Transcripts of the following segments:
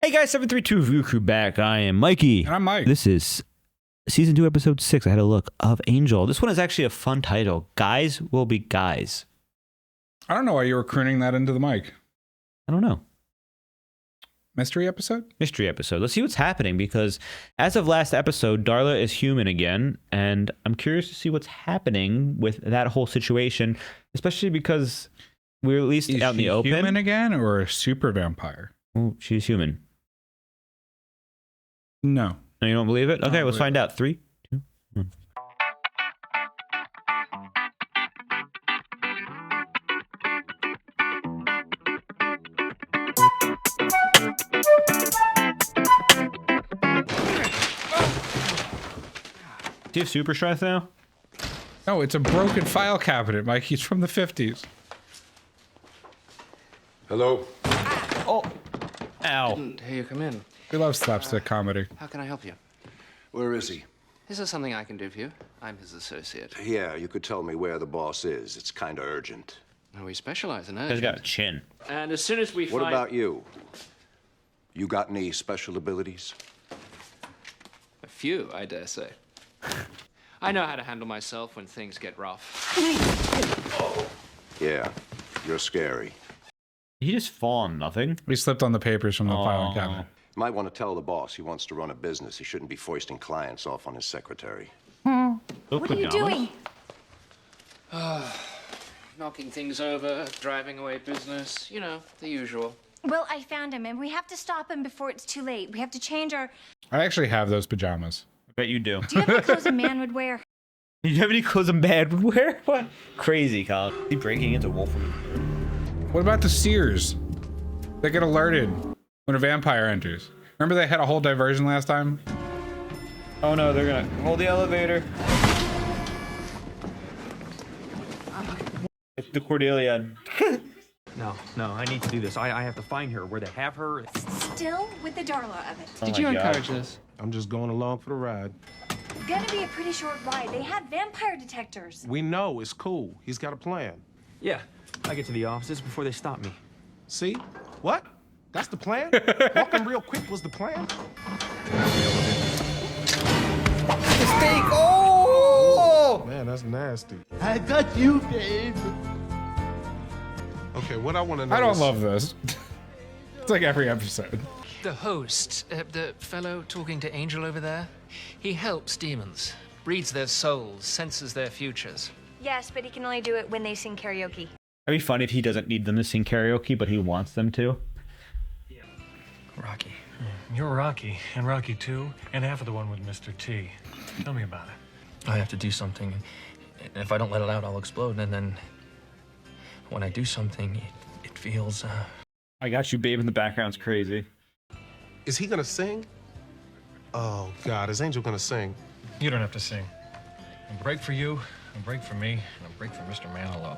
Hey guys, 732 View Crew back. I am Mikey. And I'm Mike. This is Season 2, Episode 6. I had a look of Angel. This one is actually a fun title. Guys will be guys. I don't know why you were crooning that into the mic. I don't know. Mystery episode? Mystery episode. Let's see what's happening because as of last episode, Darla is human again. And I'm curious to see what's happening with that whole situation, especially because we're at least out in the open. Is she human again or a super vampire? Oh, she's human. No. No, you don't believe it? Okay, let's find out. 3, 2, 1. Do you have super strength now? No, it's a broken file cabinet, Mike. He's from the 50s. Hello? Oh. Ow. Didn't hear you come in. We love slapstick comedy. How can I help you? Where is he? Is there something I can do for you? I'm his associate. Yeah, you could tell me where the boss is. It's kind of urgent. No, we specialize in He's urgent. got a chin. And as soon as we What find... about you? You got any special abilities? A few, I dare say. I know how to handle myself when things get rough. Yeah, you're scary. He just fall on nothing. We slipped on the papers from the filing cabinet. You might want to tell the boss he wants to run a business. He shouldn't be foisting clients off on his secretary. What are you doing? Knocking things over, driving away business, you know, the usual. Well, I found him, and we have to stop him before it's too late. We have to change our... I actually have those pajamas. I bet you do. Do you have any clothes a man would wear? Do you have any clothes a man would wear? What? Crazy, Colin. He breaking into Wolfram. What about the Sears? They get alerted when a vampire enters. Remember they had a whole diversion last time? Oh no, they're gonna hold the elevator. It's the Cordelia. No, I need to do this. I have to find her. Where they have her. Still with the Darla of it. Oh Did my you God. encourage this? I'm just going along for the ride. Gonna be a pretty short ride. They have vampire detectors. We know it's cool. He's got a plan. Yeah, I get to the offices before they stop me. See? What? That's the plan? Walking real quick was the plan? Mistake! Oh! Man, that's nasty. I got you, babe. Okay, what I want to know I don't is, love this. It's like every episode. The host, the fellow talking to Angel over there, he helps demons, reads their souls, senses their futures. Yes, but he can only do it when they sing karaoke. That'd be fun if he doesn't need them to sing karaoke, but he wants them to. Rocky. You're Rocky, and Rocky 2, and half of the one with Mr. T. Tell me about it. I have to do something. If I don't let it out, I'll explode. And then when I do something, it feels, I got you, babe, in the background's crazy. is he gonna sing? Oh God, is Angel gonna sing? You don't have to sing. A break for you, a break for me, and a break for Mr. Manilow.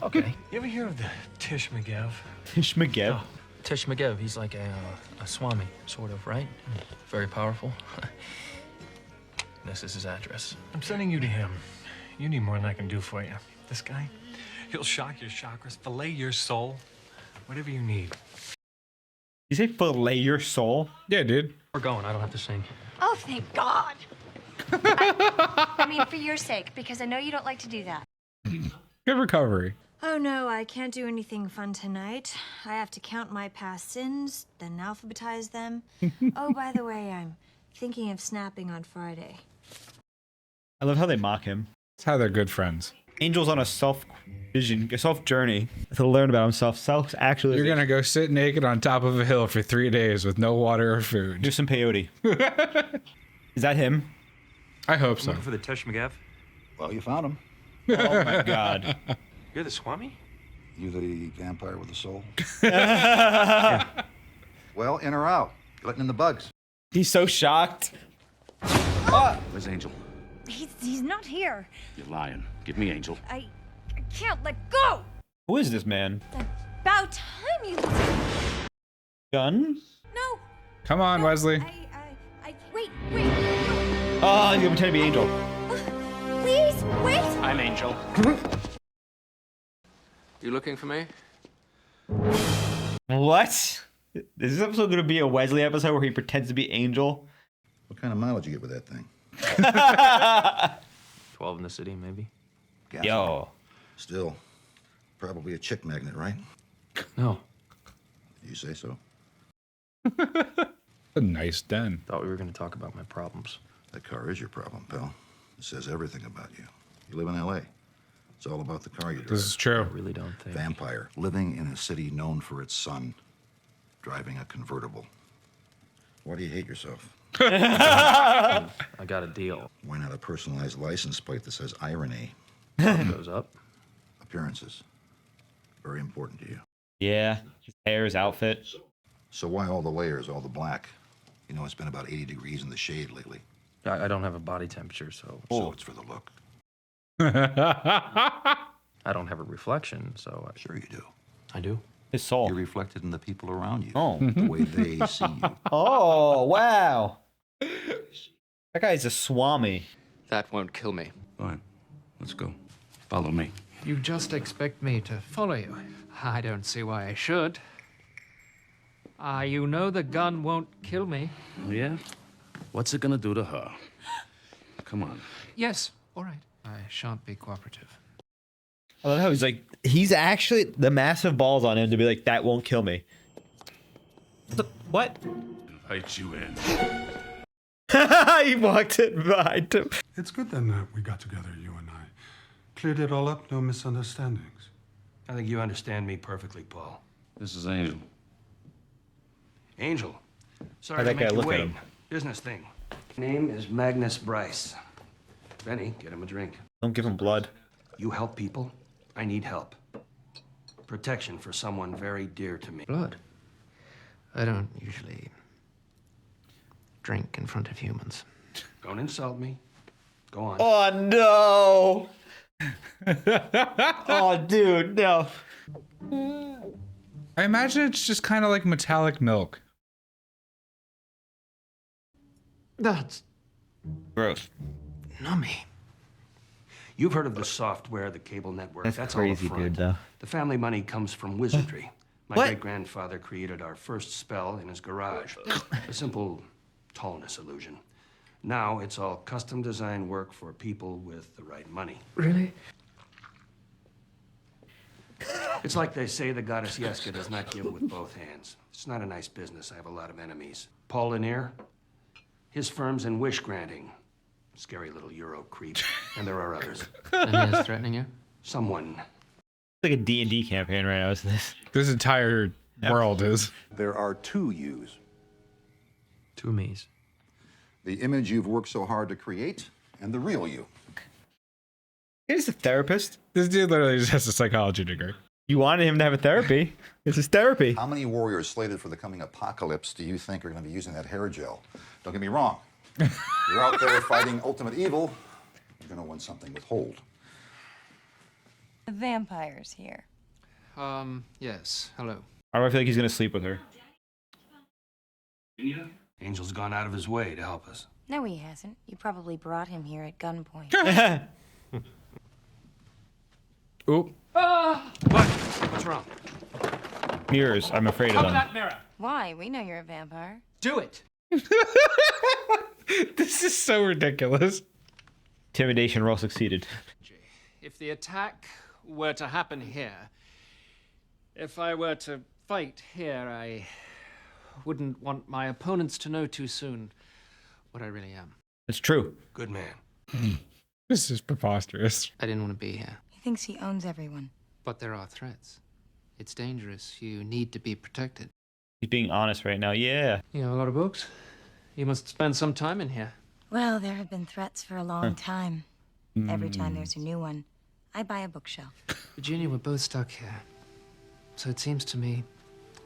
okay. You ever hear of the Tish McGev? Tish McGev. Tish McGev, he's like a swami, sort of, right? Very powerful. This is his address. I'm sending you to him. You need more than I can do for you. This guy, he'll shock your chakras, fillet your soul, whatever you need. You say fillet your soul? Yeah, dude. We're going, I don't have to sing. Oh, thank God. I mean, for your sake, because I know you don't like to do that. Good recovery. Oh, no, I can't do anything fun tonight. I have to count my past sins, then alphabetize them. Oh, by the way, I'm thinking of snapping on Friday. I love how they mock him. That's how they're good friends. Angel's on a self-vision, a self-journey to learn about himself. Self-actualization. You're gonna go sit naked on top of a hill for 3 days with no water or food. do some peyote. Is that him? I hope so. Looking for the Tish McGev? Well, you found him. Oh my God. You're the Swami? You the vampire with a soul? Yeah. Well, in or out? Letting in the bugs. He's so shocked. Where's Angel? He's not here. You're lying. Give me Angel. I can't let go. Who is this man? About time you... Gun? No. Come on, no, Wesley. Wait. Oh, he's gonna pretend to be Angel. Please, wait. I'm Angel. You looking for me? What? Is this episode going to be a Wesley episode where he pretends to be Angel? What kind of mileage you get with that thing? 12 in the city, maybe. Gas. Yo. Still, probably a chick magnet, right? No. You say so. A nice den. Thought we were going to talk about my problems. That car is your problem, pal. It says everything about you. You live in L.A. It's all about the car you drive. This is true. I really don't think. Vampire, living in a city known for its sun, driving a convertible. Why do you hate yourself? I got a deal. Why not a personalized license plate that says irony? Goes up. Appearances. Very important to you. Yeah. His hair, his outfit. So why all the layers, all the black? You know, it's been about 80 degrees in the shade lately. I don't have a body temperature, so So it's for the look. I don't have a reflection, so Sure you do. I do. His soul. You're reflected in the people around you. Oh. The way they see you. Oh, wow. That guy's a swami. That won't kill me. Fine. Let's go. Follow me. You just expect me to follow you. I don't see why I should. You know the gun won't kill me. Oh, yeah? What's it gonna do to her? Come on. Yes, all right. I shan't be cooperative. I love how he's like, he's actually the massive balls on him to be like, that won't kill me. What? Invite you in. He walked it behind him. It's good then that we got together, you and I. Cleared it all up, no misunderstandings. I think you understand me perfectly, Paul. This is Angel. Angel. Sorry How'd to that guy make you look at wait. him? Business thing. Name is Magnus Bryce. Benny, get him a drink. Don't give him blood. You help people. I need help. Protection for someone very dear to me. Blood? I don't usually drink in front of humans. Don't insult me. Go on. Oh, no. Oh, dude, no. I imagine it's just kind of like metallic milk. That's Gross. nummy. You've heard of the software, the cable network. That's all crazy, a front. dude, though. The family money comes from wizardry. My What? great-grandfather created our first spell in his garage. A simple tallness illusion. Now it's all custom design work for people with the right money. Really? It's like they say the goddess Yeska does not give with both hands. It's not a nice business. I have a lot of enemies. Paul Lanier, his firm's in wish granting. Scary little Euro creep. And there are others. And he is threatening you? Someone. It's like a D&D campaign right now, isn't this? This entire world is. There are two yous. Two me's. The image you've worked so hard to create, and the real you. He's a therapist. This dude literally just has a psychology degree. You wanted him to have a therapy. This is therapy. How many warriors slated for the coming apocalypse do you think are going to be using that hair gel? Don't get me wrong. You're out there fighting ultimate evil. You're going to want something with hold. The vampire's here. Yes. Hello. I feel like he's going to sleep with her. Angel's gone out of his way to help us. No, he hasn't. You probably brought him here at gunpoint. Oop. What? What's wrong? Mirrors, I'm afraid of them. mirror. Why? We know you're a vampire. Do it. This is so ridiculous. Intimidation roll succeeded. If the attack were to happen here, if I were to fight here, I wouldn't want my opponents to know too soon what I really am. It's true. Good man. This is preposterous. I didn't want to be here, He thinks he owns everyone. but there are threats. It's dangerous. You need to be protected. He's being honest right now. Yeah. You know a lot of books? You must spend some time in here. Well, there have been threats for a long time. Every time there's a new one, I buy a bookshelf. Virginia, we're both stuck here. So it seems to me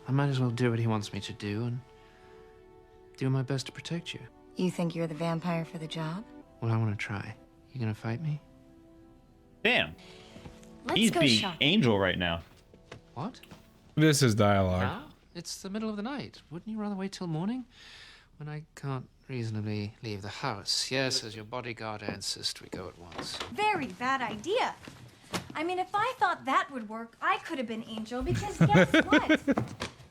I might as well do what he wants me to do and do my best to protect you. You think you're the vampire for the job? Well, I want to try. You gonna fight me? Damn. Let's He's go being shopping. Angel right now. What? This is dialogue. Now? It's the middle of the night. Wouldn't you rather wait till morning? When I can't reasonably leave the house. Yes, as your bodyguard, I insist we go at once. Very bad idea. I mean, if I thought that would work, I could have been Angel, because guess what?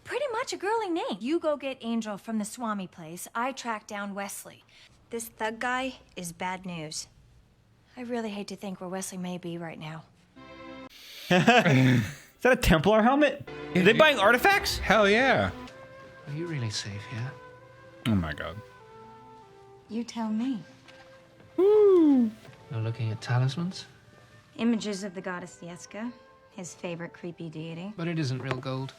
Pretty much a girly name. You go get Angel from the Swami place. I track down Wesley. This thug guy is bad news. I really hate to think where Wesley may be right now. Is that a Templar helmet? Are they buying artifacts? Hell yeah. Are you really safe here? Oh my god. You tell me. You're looking at talismans? Images of the goddess Yeska, his favorite creepy deity. But it isn't real gold.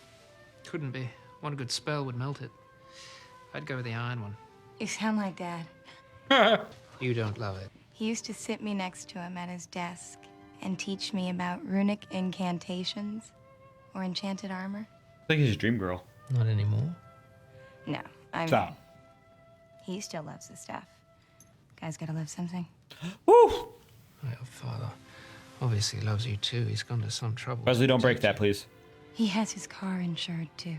Couldn't be. One good spell would melt it. I'd go with the iron one. You sound like Dad. You don't love it. He used to sit me next to him at his desk and teach me about runic incantations or enchanted armor. I think he's a dream girl. Not anymore. No, I mean, Stop. he still loves the stuff. Guy's gotta love something. Woo! Your father obviously loves you too. He's gone to some trouble. Wesley, don't break that, please. He has his car insured too.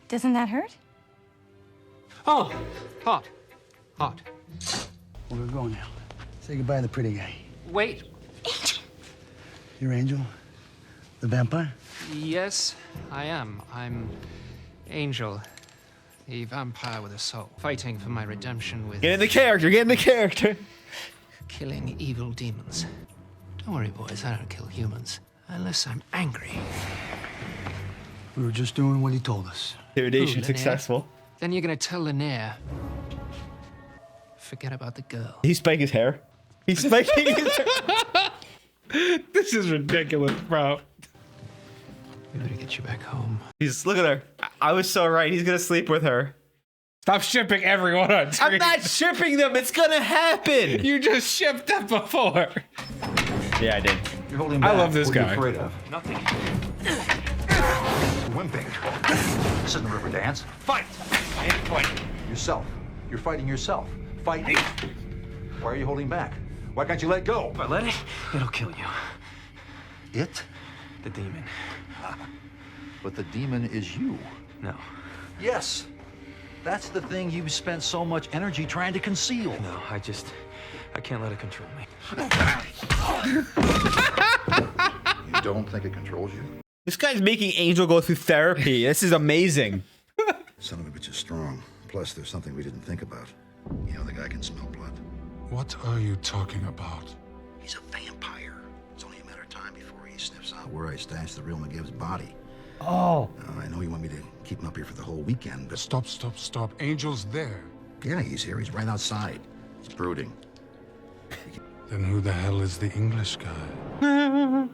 Doesn't that hurt? Oh, hot. Hot. Where we going now? Say goodbye to the pretty guy. Wait. You're Angel? The vampire? Yes, I am. I'm Angel, the vampire with a soul, fighting for my redemption with Get in the character, get in the character. killing evil demons. Don't worry, boys, I don't kill humans. Unless I'm angry. We were just doing what he told us. Intimidation Ooh, successful. Then you're gonna tell Lanier. Forget about the girl. He's spiking his hair. He's spiking his hair. This is ridiculous, bro. We better get you back home. Look at her. I was so right. He's gonna sleep with her. Stop shipping everyone on screen. I'm not shipping them. It's gonna happen. You just shipped them before. Yeah, I did. You're holding back. I love this What are guy. you afraid of? Nothing. Wimping. This isn't a river dance. Fight! I ain't fighting. Yourself. You're fighting yourself. Fight me. Why are you holding back? Why can't you let go? If I let it, it'll kill you. It? The demon. But the demon is you. No. Yes. That's the thing you've spent so much energy trying to conceal. No, I can't let it control me. You don't think it controls you? This guy's making Angel go through therapy. This is amazing. Son of a bitch is strong. Plus, there's something we didn't think about. You know, the guy can smell blood. What are you talking about? He's a vampire. It's only a matter of time before he sniffs out where I stashed the real McGibb's body. Oh. I know you want me to keep him up here for the whole weekend, but... Stop. Angel's there. Yeah, he's here. He's right outside. He's brooding. Then who the hell is the English guy?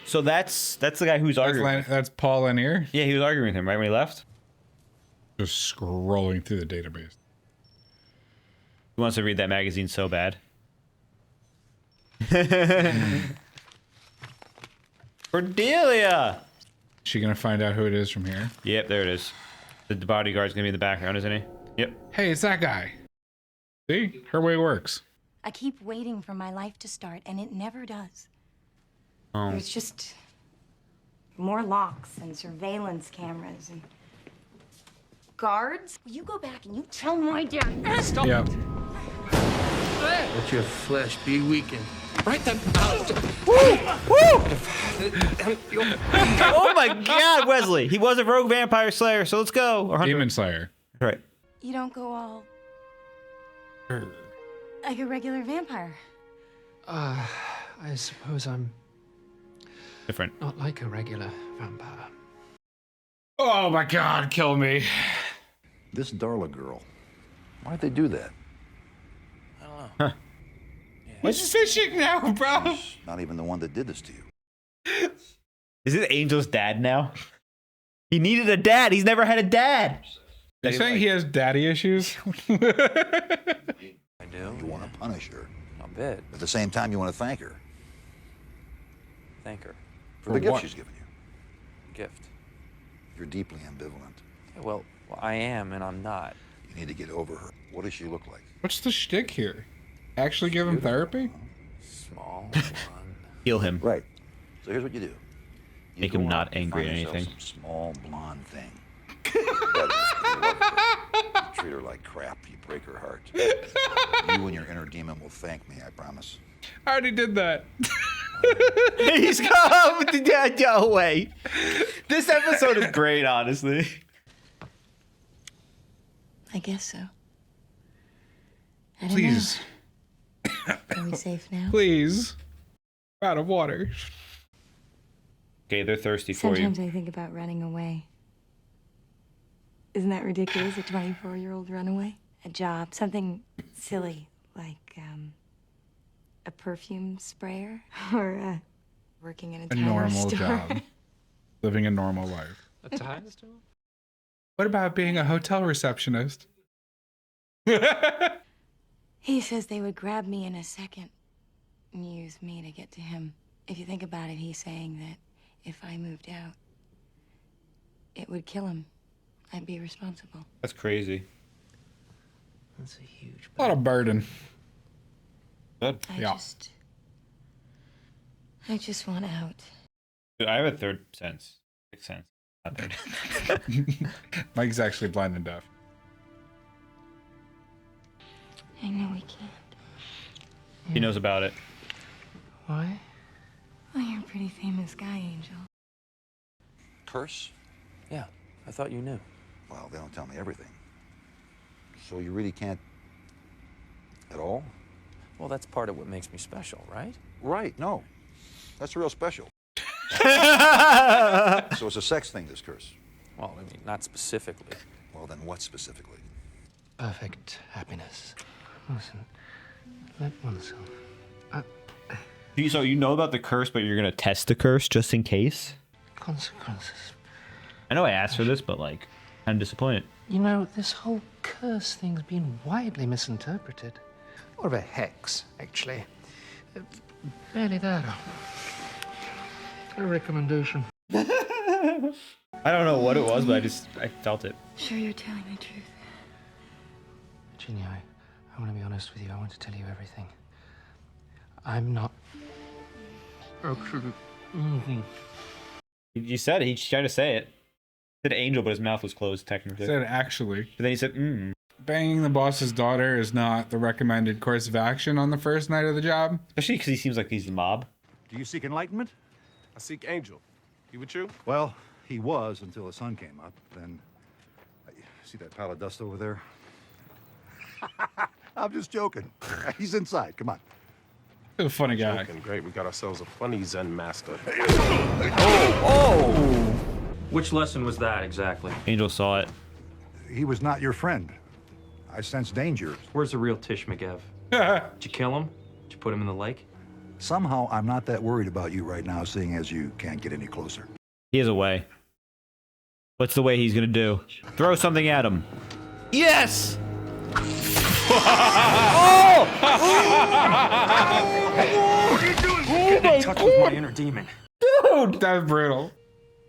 So that's the guy who's arguing. That's Paul Lanier. Yeah, he was arguing with him right when he left. Just scrolling through the database. He wants to read that magazine so bad. Cordelia! She gonna find out who it is from here? Yep, there it is. The bodyguard's gonna be in the background, isn't he? Yep. Hey, it's that guy. See? Her way works. I keep waiting for my life to start, and it never does. Oh. There's just more locks and surveillance cameras and guards. Will you go back and you tell my dad? Stop. Yep. Let your flesh be weakened. Right then. Out. Woo! Oh my God, Wesley! He was a rogue vampire slayer, so let's go. Or hunter. Demon Slayer. Right. You don't go all like a regular vampire. I suppose I'm Different. not like a regular vampire. Oh my God, kill me. This Darla girl, why'd they do that? I don't know. Huh. He's fishing now, bro. Not even the one that did this to you. Is it Angel's dad now? He needed a dad. He's never had a dad. You're saying he has daddy issues? I do. You want to punish her. A bit. At the same time, you want to thank her Thank her. for the gift what? she's given you. Gift. You're deeply ambivalent. Yeah, well, I am and I'm not. You need to get over her. What does she look like? What's the shtick here? Actually give him therapy? Small, blonde. Heal him. Right. So here's what you do. You Make go him out not and angry find at yourself anything. Some small blonde thing. That is, you love her. You treat her like crap. You break her heart. You and your inner demon will thank me, I promise. I already did that. He's come away. This episode is great, honestly. I guess so. I don't Please. know. Are we safe now? Please. We're out of water. Okay, they're thirsty for you. Sometimes I think about running away. Isn't that ridiculous? A 24-year-old runaway? A job, something silly, like a perfume sprayer or working in a A tire normal store. job. Living a normal life. A tire store? What about being a hotel receptionist? He says they would grab me in a second and use me to get to him. If you think about it, he's saying that if I moved out, it would kill him. I'd be responsible. That's crazy. That's a huge A lot of burden. Good. I just want out. Dude, I have a third sense. Sixth sense. Not third. Mike's actually blind and deaf. I know we can't. He knows about it. Why? Well, you're a pretty famous guy, Angel. Curse? Yeah, I thought you knew. Well, they don't tell me everything. So you really can't at all? Well, that's part of what makes me special, right? Right, no. That's real special. So it's a sex thing, this curse? Well, I mean, not specifically. Well, then what specifically? Perfect happiness. Listen, let oneself. So you know about the curse, but you're gonna test the curse just in case? Consequences. I know I asked for this, but like, I'm disappointed. You know, this whole curse thing's been widely misinterpreted. More of a hex, actually. Barely that. A recommendation. I don't know what it was, but I felt it. Sure you're telling the truth? Virginia, I want to be honest with you. I want to tell you everything. I'm not actually anything. You said it. He's trying to say it. He said angel, but his mouth was closed technically. Said actually. But then he said, Banging the boss's daughter is not the recommended course of action on the first night of the job. Especially because he seems like he's the mob. Do you seek enlightenment? I seek Angel. He with you? Well, he was until the sun came up. Then, see that pile of dust over there? I'm just joking. He's inside. Come on. He's a funny guy. Joking. Great. We got ourselves a funny Zen master. Which lesson was that exactly? Angel saw it. He was not your friend. I sense danger. Where's the real Tish McGev? Did you kill him? Did you put him in the lake? Somehow, I'm not that worried about you right now, seeing as you can't get any closer. He has a way. What's the way he's gonna do? Throw something at him. Yes! Oh! Getting in touch with my inner demon. Dude, that's brutal.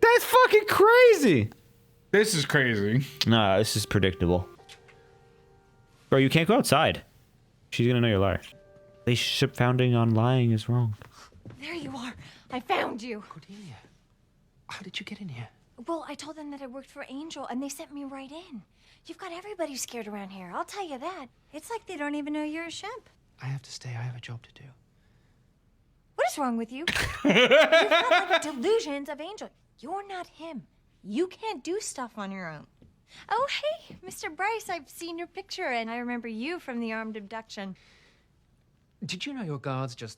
That's fucking crazy. This is crazy. Nah, this is predictable. Bro, you can't go outside. She's gonna know you're a liar. Relationship founding on lying is wrong. There you are. I found you. Cordelia, how did you get in here? Well, I told them that I worked for Angel, and they sent me right in. You've got everybody scared around here, I'll tell you that. It's like they don't even know you're a shemp. I have to stay. I have a job to do. What is wrong with you? You've got like delusions of Angel. You're not him. You can't do stuff on your own. Oh, hey, Mr. Bryce, I've seen your picture, and I remember you from the armed abduction. Did you know your guards just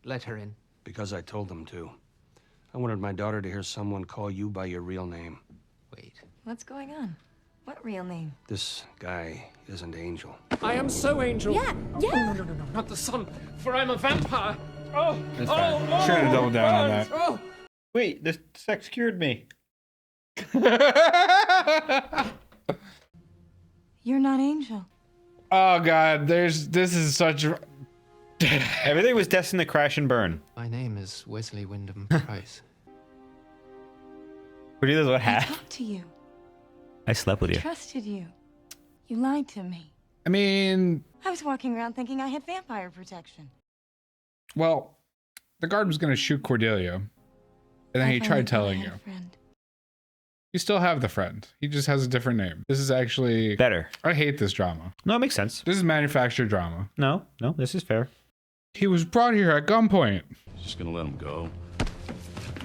let her in? Because I told them to. I wanted my daughter to hear someone call you by your real name. Wait. What's going on? What real name? This guy isn't Angel. I am so Angel. Yeah. Oh, no, not the sun, for I'm a vampire. Oh, That's bad. Should have doubled down on that. Oh. Wait, this sex cured me. You're not Angel. Oh god, this is such Everything was destined to crash and burn. My name is Wesley Wyndham Price. What do you what I happened? talked to you. I slept with you. Trusted you. You lied to me. I mean, I was walking around thinking I had vampire protection. well, the guard was gonna shoot Cordelia. And then he tried telling you. You still have the friend. He just has a different name. This is actually better. I hate this drama. No, it makes sense. This is manufactured drama. No, this is fair. He was brought here at gunpoint. Just gonna let him go.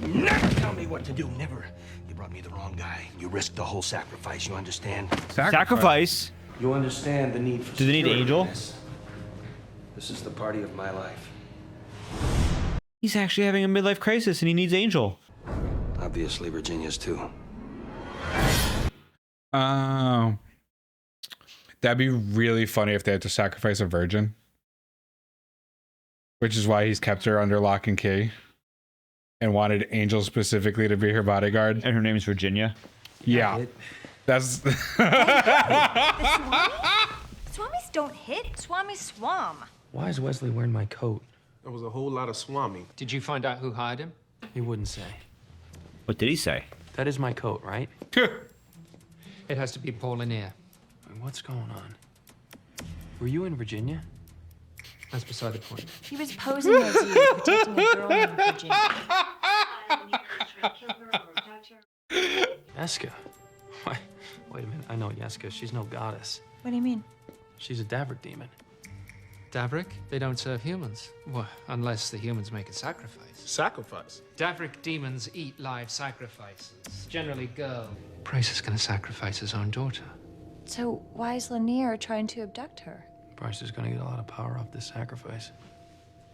Never tell me what to do, never. You brought me the wrong guy. You risked the whole sacrifice, you understand? Sacrifice? You understand the need for Do they need security Angel? in This is the party of my life. He's actually having a midlife crisis and he needs Angel. Obviously, Virginia's too. That'd be really funny if they had to sacrifice a virgin. Which is why he's kept her under lock and key. And wanted Angel specifically to be her bodyguard. And her name's Virginia. Yeah. That's... Swamis don't hit. Swamis swam. Why is Wesley wearing my coat? There was a whole lot of swamming. Did you find out who hired him? He wouldn't say. What did he say? That is my coat, right? It has to be Paul Lanier. What's going on? Were you in Virginia? That's beside the point. He was posing as you, protecting a girl named Virginia. Yeska. Wait a minute. I know Yeska. She's no goddess. What do you mean? She's a Davrik demon. Davrik? They don't serve humans. Well, unless the humans make a sacrifice. Sacrifice? Davrik demons eat live sacrifices. Generally girls. Price is gonna sacrifice his own daughter. So why is Lanier trying to abduct her? Bryce is gonna get a lot of power off this sacrifice.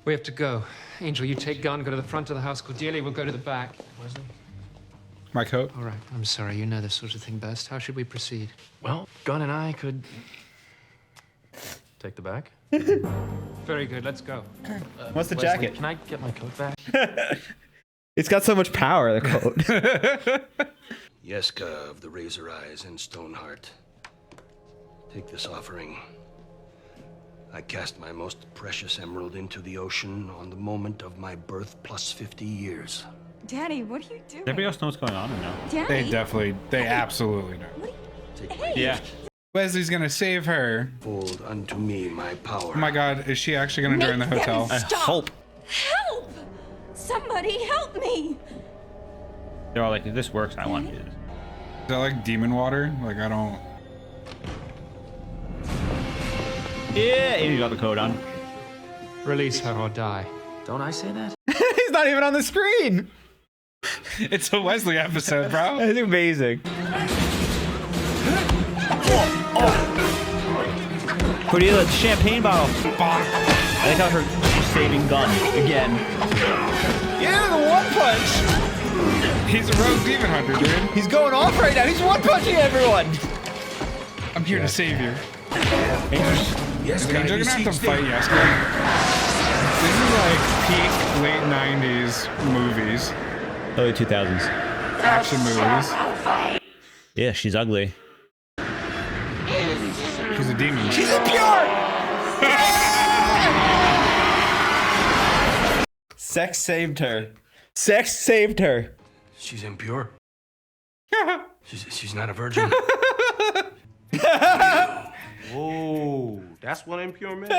We have to go. Angel, you take Gunn, go to the front of the house. Cordelia will go to the back. Wesley? My coat? All right, I'm sorry. You know this sort of thing best. How should we proceed? Well, Gunn and I could... take the back. Very good, let's go. What's the Wesley, jacket? Can I get my coat back? It's got so much power, the coat. Yeska of the Razor Eyes and Stoneheart. Take this offering. I cast my most precious emerald into the ocean on the moment of my birth plus 50 years. Daddy, what are you doing? Everybody else know what's going on or no? Daddy? They absolutely know. Take my Yeah. Wesley's gonna save her. Fold unto me my power. Oh my god, is she actually gonna join the Make them hotel? stop. Hope. Help! Somebody help me! They're all like, if this works, I want to do this. Is that like demon water? Like, I don't... Yeah, and he got the coat on. Release her or die. Don't I say that? He's not even on the screen. It's a Wesley episode, bro. That's amazing. Cordelia, champagne bottle. I like how she's saving Gunn again. Yeah, the one punch. He's a rogue demon hunter, dude. He's going off right now. He's one punching everyone. I'm here to save you. Yes, You're gonna have to fight Yeska. This is like peak late 90s movies. Early 2000s. Action movies. Yeah, she's ugly. She's a demon. She's impure! Sex saved her. Sex saved her. She's impure. she's not a virgin. Whoa, that's what impure meant?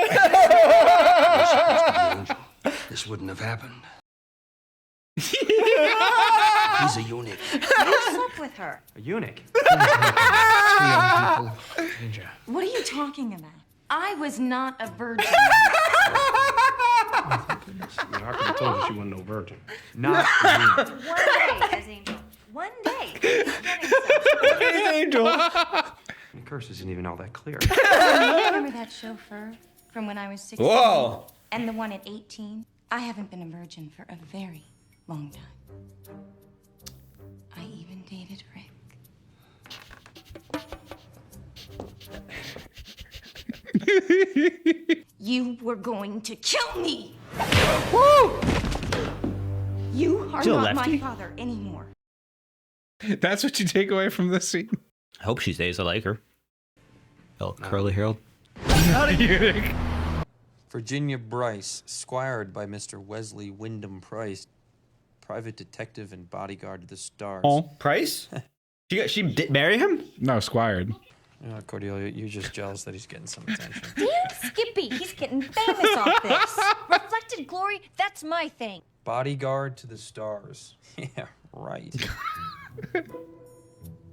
This wouldn't have happened. He's a eunuch. What's up with her? A eunuch? Danger. What are you talking about? I was not a virgin. I could have told you she wasn't no virgin. Not a eunuch. One day, as Angel. One day. He's getting some. Angel. The curse isn't even all that clear. Remember that chauffeur from when I was 16? Whoa. And the one at 18? I haven't been a virgin for a very long time. I even dated Rick. You were going to kill me! Woo! You are Still not lefty? my father anymore. That's what you take away from this scene. I hope she stays. I like her. Oh, curly hair. Virginia Bryce, squired by Mr. Wesley Wyndham Price, private detective and bodyguard to the stars. Oh, Price? She did marry him? No, squired. Cordelia, you're just jealous that he's getting some attention. Damn Skippy, he's getting famous off this. Reflected glory, that's my thing. Bodyguard to the stars. Yeah, right.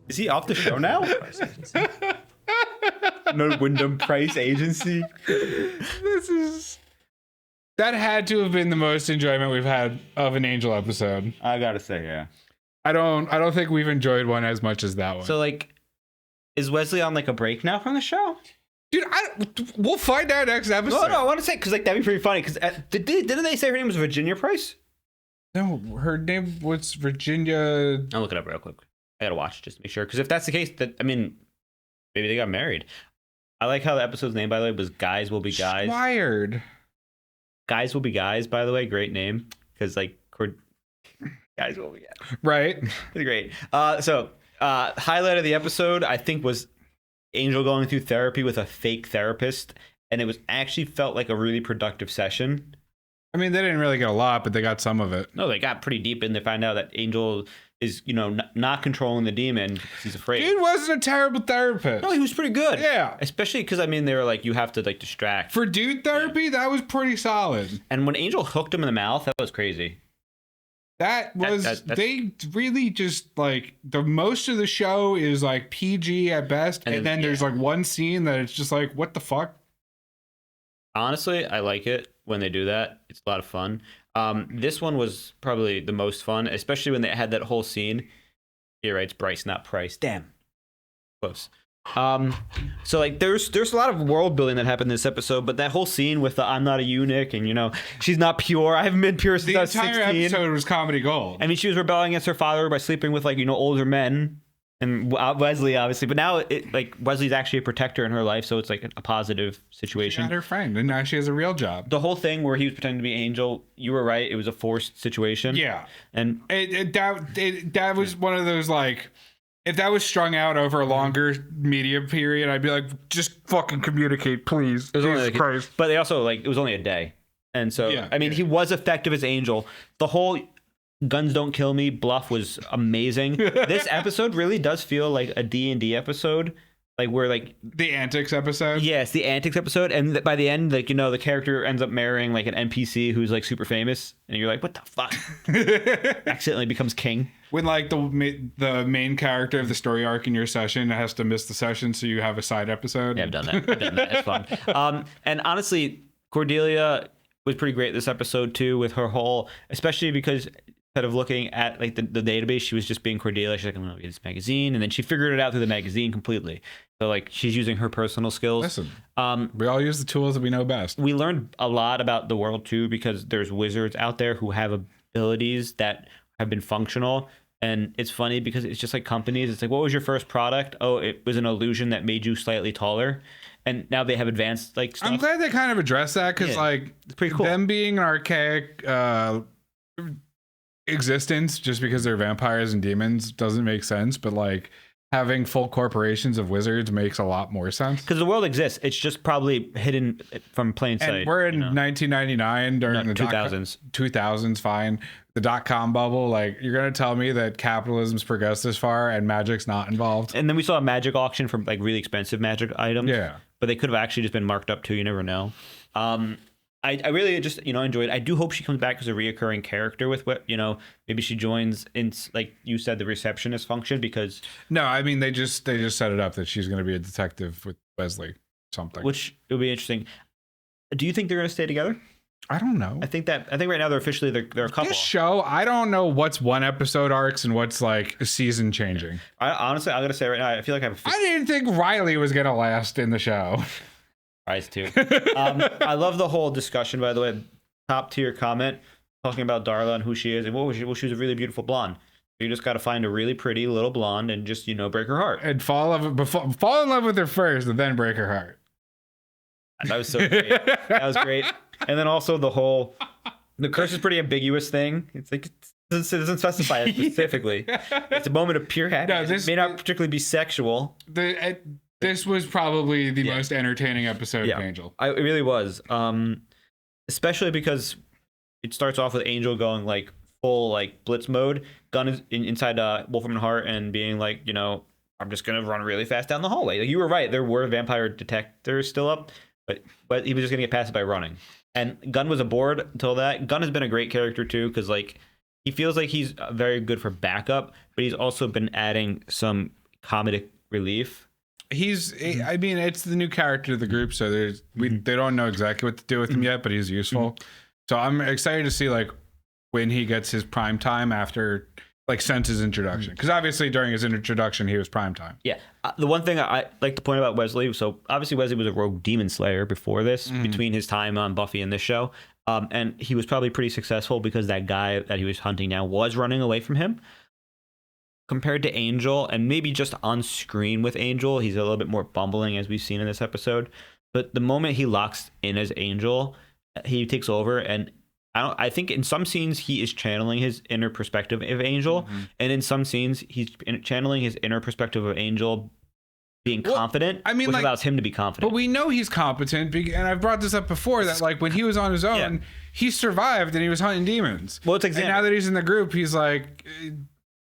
Is he off the show now? No Wyndham Price agency. This is That had to have been the most enjoyment we've had of an Angel episode. I gotta say, yeah. I don't think we've enjoyed one as much as that one. So like, is Wesley on like a break now from the show? Dude, we'll find out next episode. No, I want to say because like that'd be pretty funny. Because didn't they say her name was Virginia Price? No, her name was Virginia. I'll look it up real quick. I gotta watch just to make sure. Because if that's the case, that I mean, maybe they got married. I like how the episode's name, by the way, was "Guys Will Be Guys." Wired. Guys Will Be Guys, by the way, great name. Because like, Guys Will Be Guys. Right. It's great. So highlight of the episode, I think, was Angel going through therapy with a fake therapist, and it was actually felt like a really productive session. I mean, they didn't really get a lot, but they got some of it. No, they got pretty deep in to find out that Angel is, not controlling the demon because he's afraid. Dude wasn't a terrible therapist. No, he was pretty good. Yeah. Especially because, I mean, they were like, you have to, like, distract. For dude therapy, that was pretty solid. And when Angel hooked him in the mouth, that was crazy. That was, they really just, like, the most of the show is, like, PG at best. And then there's, like, one scene that it's just like, what the fuck? Honestly, I like it when they do that. It's a lot of fun. This one was probably the most fun, especially when they had that whole scene. You're right, it's Bryce, not Price. Damn. Close. So like there's a lot of world building that happened in this episode, but that whole scene with the I'm not a eunuch and she's not pure. I haven't been pure since I was 16. The entire episode was comedy gold. I mean, she was rebelling against her father by sleeping with older men and Wesley obviously, but now Wesley's actually a protector in her life, so it's like a positive situation. She got her friend, and now she has a real job. The whole thing where he was pretending to be Angel, you were right. It was a forced situation. Yeah, and that was one of those like. If that was strung out over a longer media period, I'd be like, just fucking communicate, please. Jesus Christ. But they also, it was only a day. And so, yeah, I mean, he was effective as Angel. The whole guns don't kill me bluff was amazing. This episode really does feel like a D&D episode. Like, where, the antics episode? Yes, the antics episode. And by the end, the character ends up marrying, an NPC who's, super famous. And you're like, what the fuck? Accidentally becomes king. When, the main character of the story arc in your session has to miss the session so you have a side episode. Yeah, I've done that. It's fun. And honestly, Cordelia was pretty great this episode, too, with her whole... Especially because... Instead of looking at the database, she was just being Cordelia. She's like, I'm gonna get this magazine, and then she figured it out through the magazine completely. So she's using her personal skills. Listen, we all use the tools that we know best. We learned a lot about the world too, because there's wizards out there who have abilities that have been functional. And it's funny because it's just like companies. It's like, what was your first product? Oh, it was an illusion that made you slightly taller. And now they have advanced stuff. I'm glad they kind of addressed that because it's pretty cool. Them being an archaic existence just because they're vampires and demons doesn't make sense, but having full corporations of wizards makes a lot more sense because the world exists. It's just probably hidden from plain sight. And we're in 1999 during the 2000s. Fine, the .com bubble. You're gonna tell me that capitalism's progressed this far and magic's not involved? And then we saw a magic auction for really expensive magic items. Yeah, but they could have actually just been marked up too. You never know. I really just enjoyed. I do hope she comes back as a reoccurring character with what maybe she joins in, like you said, the receptionist function, because no, I mean they just set it up that she's going to be a detective with Wesley, something, which will be interesting. Do you think they're going to stay together? I don't know. I think right now they're officially they're a couple. This show, I don't know what's one episode arcs and what's season changing. Honestly, I'm going to say right now, I feel like I didn't think Riley was going to last in the show. Too. I love the whole discussion, by the way. Top tier comment talking about Darla and who she is and what was she? Well, she was a really beautiful blonde. You just got to find a really pretty little blonde and just break her heart and fall in love with her first and then break her heart. That was so great. That was great. And then also the curse is pretty ambiguous thing. It's it doesn't specify it specifically. It's a moment of pure happiness. It may not particularly be sexual. This was probably the most entertaining episode of Angel. It really was. Especially because it starts off with Angel going full blitz mode. Gunn is inside Wolfram and Hart and being I'm just gonna run really fast down the hallway. You were right. There were vampire detectors still up, but he was just gonna get past it by running. And Gunn was aboard until that. Gunn has been a great character too, because he feels like he's very good for backup, but he's also been adding some comedic relief. I mean, it's the new character of the group, so they don't know exactly what to do with him yet, but he's useful. So I'm excited to see like when he gets his prime time after like since his introduction, because obviously during his introduction he was prime time. Yeah. The one thing I like to point about Wesley, so obviously Wesley was a rogue demon slayer before this, between his time on Buffy and this show. And he was probably pretty successful because that guy that he was hunting down was running away from him. Compared to Angel, and maybe just on screen with Angel, he's a little bit more bumbling, as we've seen in this episode. But the moment he locks in as Angel, he takes over, and I think in some scenes he is channeling his inner perspective of Angel, and in some scenes he's channeling his inner perspective of Angel being confident, which like, allows him to be confident. But we know he's competent, and I've brought this up before, that like when he was on his own, he survived and he was hunting demons. Well, it's Xander. And now that he's in the group, he's like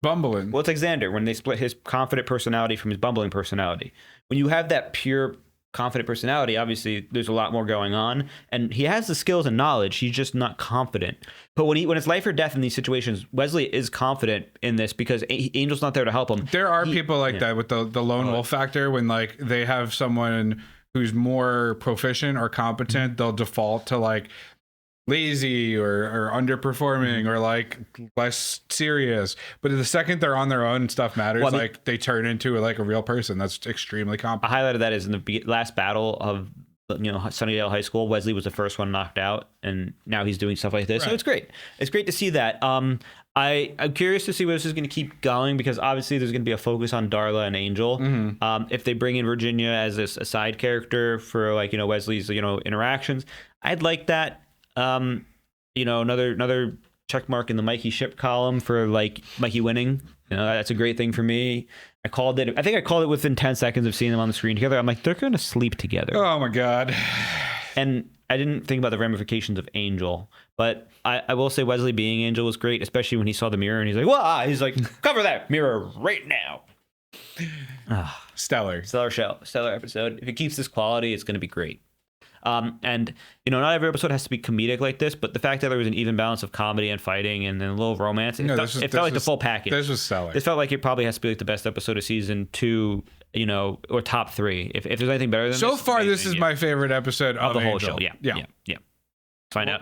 bumbling. Well, it's like Xander when they split his confident personality from his bumbling personality. When you have that pure confident personality, obviously there's a lot more going on, and he has the skills and knowledge, he's just not confident. But when it's life or death in these situations, Wesley is confident in this because Angel's not there to help him. There are people like that with the lone wolf factor, when like they have someone who's more proficient or competent, they'll default to like lazy or underperforming or like less serious. But the second they're on their own and stuff matters, like they turn into like a real person that's extremely competent. A highlight of that is in the last battle of Sunnydale High School, Wesley was the first one knocked out, and now he's doing stuff like this. Right. So it's great. It's great to see that. I'm curious to see where this is going to keep going, because obviously there's going to be a focus on Darla and Angel. If they bring in Virginia as a side character for like Wesley's interactions, I'd like that. Another check mark in the Mikey ship column for like Mikey winning. That's a great thing for me. I think I called it within 10 seconds of seeing them on the screen together. I'm like, they're going to sleep together. Oh my God. And I didn't think about the ramifications of Angel, but I will say Wesley being Angel was great, especially when he saw the mirror and he's like, "Wah!" He's like, "Cover that mirror right now." Stellar show, stellar episode. If it keeps this quality, it's going to be great. And not every episode has to be comedic like this, but the fact that there was an even balance of comedy and fighting and then a little romance, it felt like the full package. This was stellar. It felt like it probably has to be like the best episode of season 2, or top 3. If there's anything better than this. So far, this is my favorite episode of the whole Angel. show. Yeah.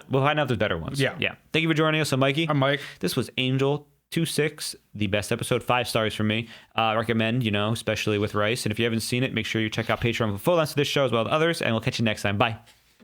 We'll find out there's better ones. Yeah. Thank you for joining us. I'm Mikey. I'm Mike. This was Angel 2-6, the best episode, 5 stars for me. Recommend, especially with Rice. And if you haven't seen it, make sure you check out Patreon for full lengths of this show as well as others. And we'll catch you next time. Bye.